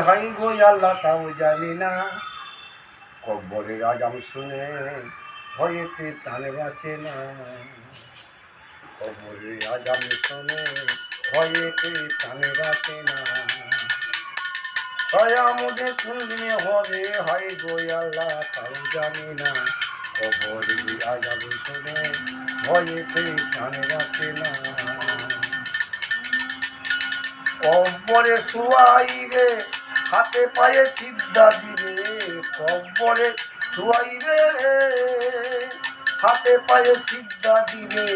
High গো আল্লাহ তাও জানি না, কব্বরের আজাম শুনে ভয়েতে প্রাণে বাঁচে না। কব্বরের আজাম শুনে ভয়েতে প্রাণে বাঁচে না। আমাদের কোন দিনে হবে, হাই গো আল্লাহ তাও জানি না, কব্বরের আজাম শুনে ভয়েতে প্রাণে বাঁচে না। কব্বরে শুয়াইবে, হাতে পায়ে সিদ্ধা দিবে। কব্বরে শুয়াইবে, হাতে পায়ে সিদ্ধা দিবে।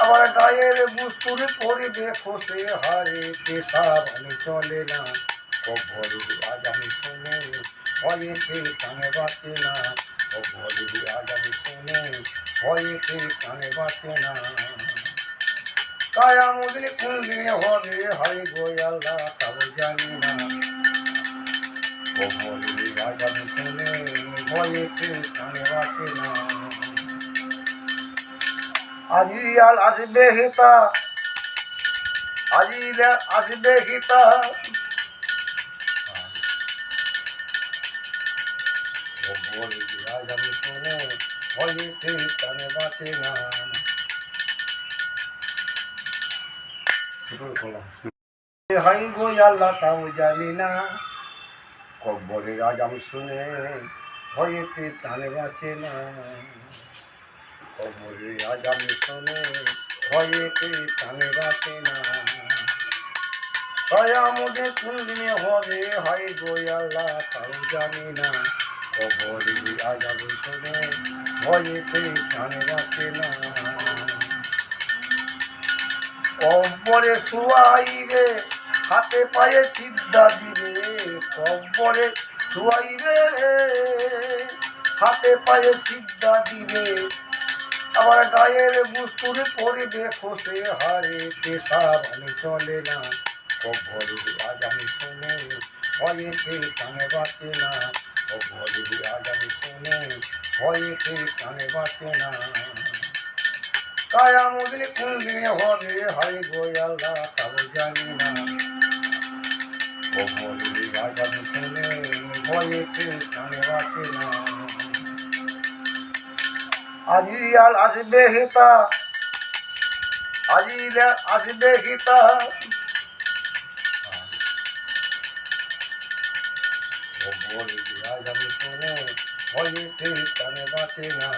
আবার গায়ের বুস্তুর পরিবে খসে হারে, পেশাব আমি চলে না। কব্বরের আজাম শুনে ভয়েতে প্রাণে বাঁচে না। কব্বরের আজাম শুনে ভয়েতে প্রাণে বাঁচে না। কায়ামুদ্দিন কোন দিনে হবে, হাই গো আল্লাহ তাও জানি না, কব্বরের আজাম শুনে ভয়েতে প্রাণে বাঁচে না। আজিয়াল আসবে হেতা, আজিলা আসবে হিতা। কব্বরের আজাম শুনে ভয়েতে প্রাণে বাঁচে না। হাই গো আল্লাহ তাও জানি না, কব্বরের আজাম শুনে ভয়েতে প্রাণে বাঁচে না। কব্বরের আজাম শুনে ভয়েতে প্রাণে বাঁচে না। আমাদের কোন দিনে হবে, হাই গো আল্লাহ তাও জানি না, কব্বরের আজাম শুনে ভয়েতে প্রাণে বাঁচে না। কব্বরে শুয়াইবে, হাতে পায়ে সিদ্ধা দিবে। কব্বরে শুয়াইবে, হাতে পায়ে সিদ্ধা দিবে। আবার গায়ের বুস্তুর পরিবে খসে হারে, পেশাব আমি চলে না। কব্বরের আজাম শুনে ভয়েতে প্রাণে বাঁচে না। কব্বরের আজাম শুনে ভয়েতে প্রাণে বাঁচে না। কায়ামুদ্দিন কোন দিনে হবে, হাই গো আল্লাহ তাও জানি না, কব্বরের আজাম শুনে ভয়েতে প্রাণে বাঁচে না। আজিয়াল আসবে হেতা, আজিলা আসবে হিতা। কব্বরের আজাম শুনে ভয়েতে প্রাণে বাঁচে না।